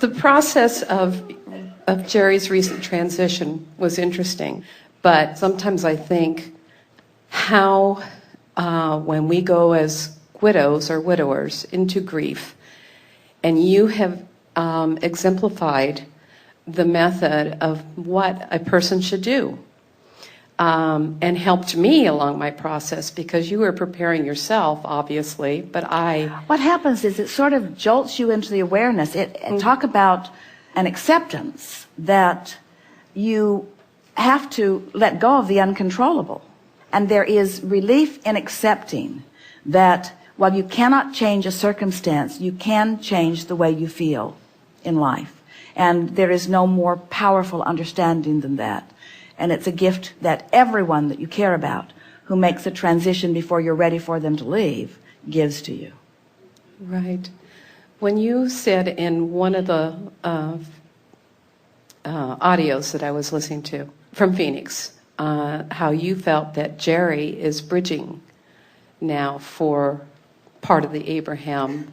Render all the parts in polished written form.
The process of Jerry's recent transition was interesting, but sometimes I think how when we go as widows or widowers into grief, and you have exemplified the method of what a person should do, and helped me along my process, because you were preparing yourself, obviously, but What happens is it sort of jolts you into the awareness. Talk about an acceptance that you have to let go of the uncontrollable. And there is relief in accepting that while you cannot change a circumstance, you can change the way you feel in life. And there is no more powerful understanding than that. And it's a gift that everyone that you care about who makes a transition before you're ready for them to leave gives to you. Right. When you said in one of the audios that I was listening to from Phoenix, how you felt that Jerry is bridging now for part of the Abraham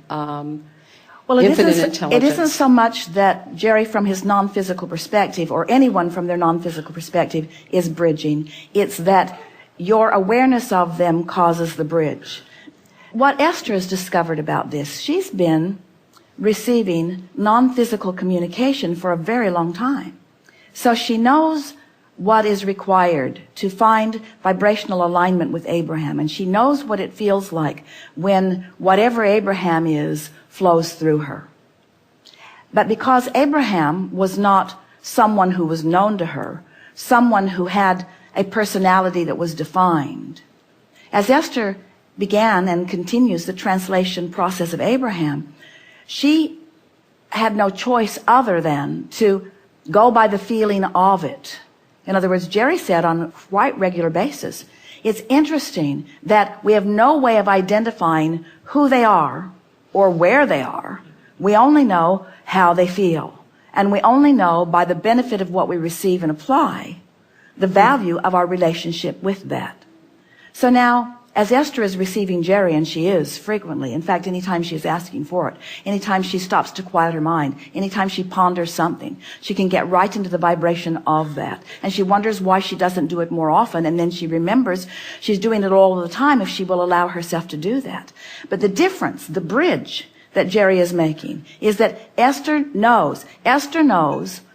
infinite intelligence. It isn't so much that Jerry from his non-physical perspective, or anyone from their non-physical perspective, is bridging. It's that your awareness of them causes the bridge. What Esther has discovered about this, she's been receiving non-physical communication for a very long time. So she knows what is required to find vibrational alignment with Abraham, and she knows what it feels like when whatever Abraham is flows through her. But because Abraham was not someone who was known to her, someone who had a personality that was defined, as Esther began and continues the translation process of Abraham, she had no choice other than to go by the feeling of it. In other words, Jerry said on a quite regular basis, it's interesting that we have no way of identifying who they are or where they are. We only know how they feel. And we only know by the benefit of what we receive and apply the value of our relationship with that. So now, as Esther is receiving Jerry, and she is frequently, in fact, anytime she is asking for it, anytime she stops to quiet her mind, anytime she ponders something, she can get right into the vibration of that. And she wonders why she doesn't do it more often, and then she remembers she's doing it all the time if she will allow herself to do that. But the difference, the bridge that Jerry is making, is that Esther knows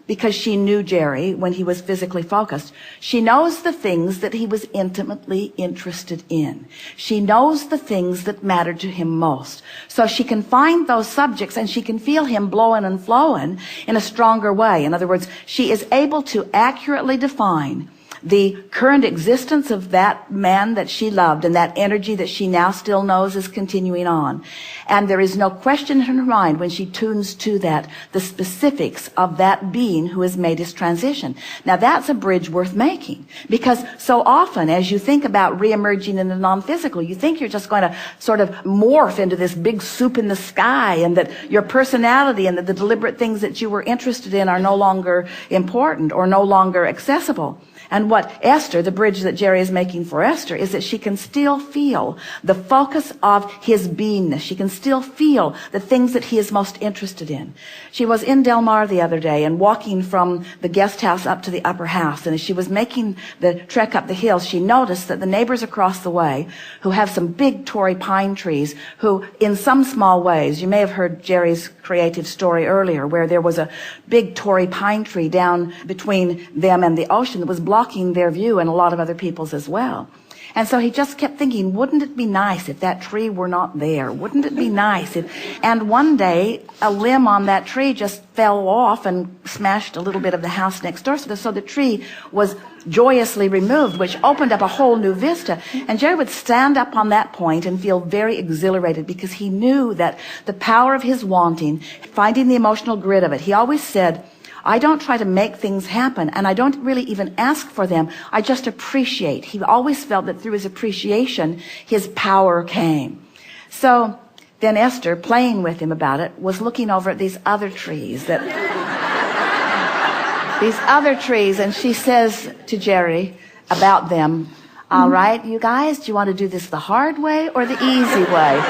because she knew Jerry when he was physically focused. She knows the things that he was intimately interested in. She knows the things that mattered to him most. So she can find those subjects and she can feel him blowing and flowing in a stronger way. In other words, she is able to accurately define the current existence of that man that she loved and that energy that she now still knows is continuing on. And there is no question in her mind when she tunes to that, the specifics of that being who has made his transition. Now that's a bridge worth making, because so often as you think about reemerging in the non-physical, you think you're just going to sort of morph into this big soup in the sky, and that your personality and that the deliberate things that you were interested in are no longer important or no longer accessible. And what Esther, the bridge that Jerry is making for Esther, is that she can still feel the focus of his beingness. She can still feel the things that he is most interested in. She was in Del Mar the other day and walking from the guest house up to the upper house. And as she was making the trek up the hill, she noticed that the neighbors across the way, who have some big Torrey pine trees, who in some small ways, you may have heard Jerry's creative story earlier, where there was a big Torrey pine tree down between them and the ocean that was blocking their view and a lot of other people's as well. And so he just kept thinking, wouldn't it be nice if that tree were not there? Wouldn't it be nice if... And one day, a limb on that tree just fell off and smashed a little bit of the house next door. So the tree was joyously removed, which opened up a whole new vista. And Jerry would stand up on that point and feel very exhilarated, because he knew that the power of his wanting, finding the emotional grit of it. He always said, I don't try to make things happen, and I don't really even ask for them. I just appreciate. He always felt that through his appreciation, his power came. So then Esther, playing with him about it, was looking over at these other trees and she says to Jerry about them, all right, you guys, do you want to do this the hard way or the easy way?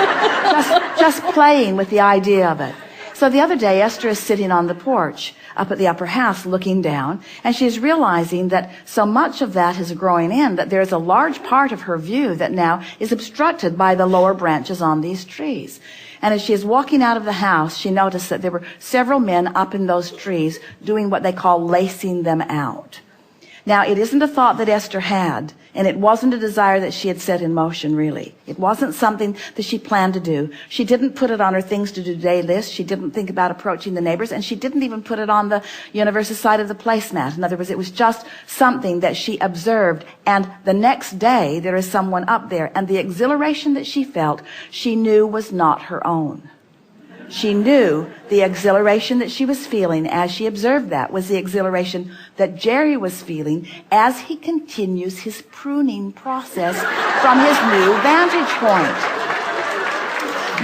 Just playing with the idea of it. So the other day, Esther is sitting on the porch up at the upper house looking down, and she's realizing that so much of that is growing in that there's a large part of her view that now is obstructed by the lower branches on these trees. And as she is walking out of the house, she noticed that there were several men up in those trees doing what they call lacing them out. Now, it isn't a thought that Esther had, and it wasn't a desire that she had set in motion, really. It wasn't something that she planned to do. She didn't put it on her things to do today list. She didn't think about approaching the neighbors, and she didn't even put it on the universe's side of the placemat. In other words, it was just something that she observed, and the next day there is someone up there, and the exhilaration that she felt, she knew was not her own. She knew the exhilaration that she was feeling as she observed that was the exhilaration that Jerry was feeling as he continues his pruning process from his new vantage point.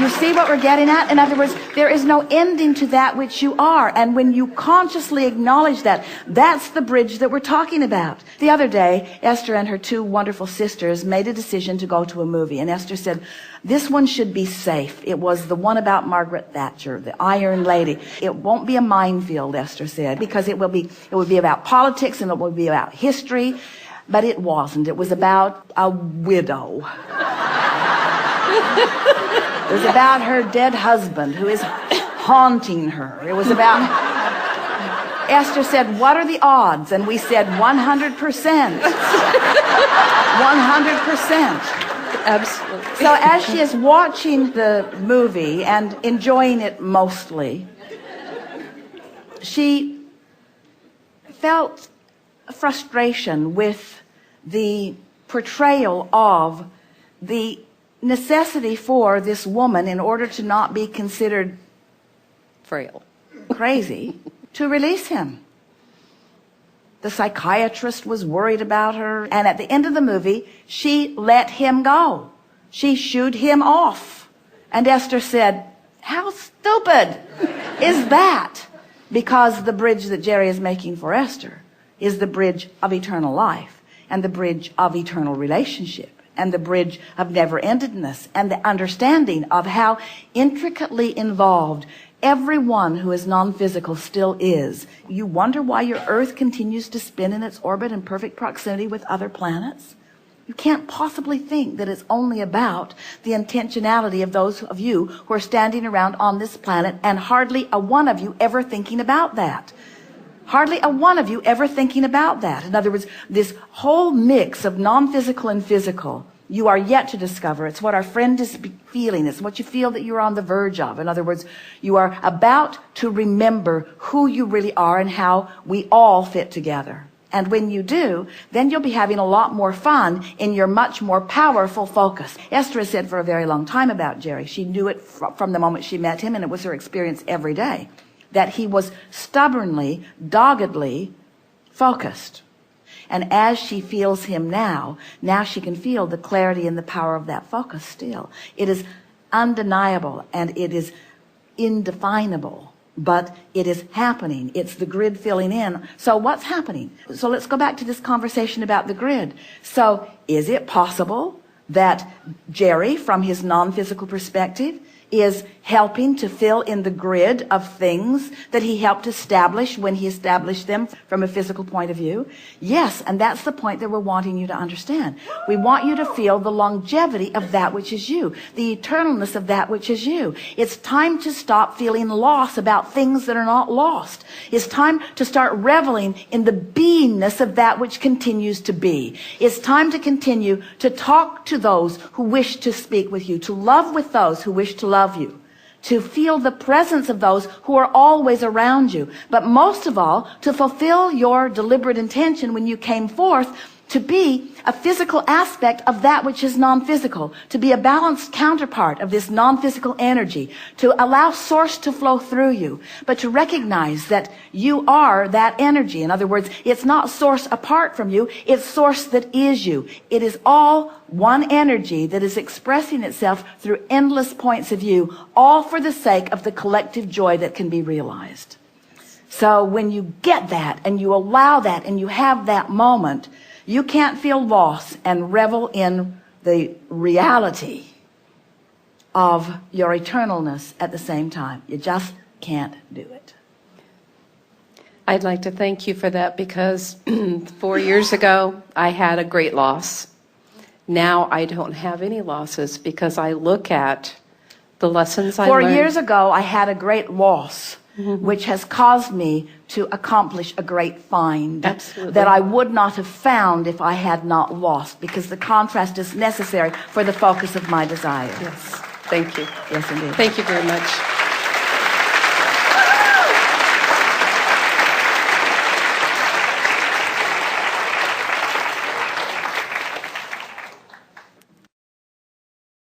You see what we're getting at? In other words, there is no ending to that which you are. And when you consciously acknowledge that, that's the bridge that we're talking about. The other day, Esther and her two wonderful sisters made a decision to go to a movie. And Esther said, this one should be safe. It was the one about Margaret Thatcher, the Iron Lady. It won't be a minefield, Esther said, because it would be about politics and it would be about history. But it wasn't. It was about a widow. It was about her dead husband who is haunting her. It was about... Esther said, what are the odds? And we said 100%. 100%. Absolutely. So as she is watching the movie and enjoying it mostly, she felt frustration with the portrayal of the necessity for this woman, in order to not be considered Frail. crazy, to release him. The psychiatrist was worried about her, and at the end of the movie, she let him go. She shooed him off. And Esther said, how stupid is that? Because the bridge that Jerry is making for Esther is the bridge of eternal life, and the bridge of eternal relationship, and the bridge of never-endedness, and the understanding of how intricately involved everyone who is non-physical still is. You wonder why your Earth continues to spin in its orbit in perfect proximity with other planets? You can't possibly think that it's only about the intentionality of those of you who are standing around on this planet, and hardly a one of you ever thinking about that. Hardly a one of you ever thinking about that. In other words, this whole mix of non-physical and physical, you are yet to discover. It's what our friend is feeling. It's what you feel that you're on the verge of. In other words, you are about to remember who you really are and how we all fit together. And when you do, then you'll be having a lot more fun in your much more powerful focus. Esther has said for a very long time about Jerry. She knew it from the moment she met him, and it was her experience every day, that he was stubbornly, doggedly focused. And as she feels him now she can feel the clarity and the power of that focus still. It is undeniable and it is indefinable, but it is happening. It's the grid filling in. So what's happening? So let's go back to this conversation about the grid. So is it possible that Jerry, from his non-physical perspective, is helping to fill in the grid of things that he helped establish when he established them from a physical point of view? Yes, and that's the point that we're wanting you to understand. We want you to feel the longevity of that which is you, the eternalness of that which is you. It's time to stop feeling loss about things that are not lost. It's time to start reveling in the beingness of that which continues to be. It's time to continue to talk to those who wish to speak with you, to love with those who wish to love you, to feel the presence of those who are always around you, but most of all, to fulfill your deliberate intention when you came forth to be a physical aspect of that which is non-physical, to be a balanced counterpart of this non-physical energy, to allow source to flow through you, but to recognize that you are that energy. In other words, it's not source apart from you, it's source that is you. It is all one energy that is expressing itself through endless points of view, all for the sake of the collective joy that can be realized. So when you get that and you allow that and you have that moment, you can't feel loss and revel in the reality of your eternalness at the same time. You just can't do it. I'd like to thank you for that because 4 years ago, I had a great loss. Now I don't have any losses because I look at the lessons I 4 learned. years ago, I had a great loss, which has caused me to accomplish a great find. Absolutely. That I would not have found if I had not lost, because the contrast is necessary for the focus of my desire. Yes, thank you. Yes, indeed. Thank you very much.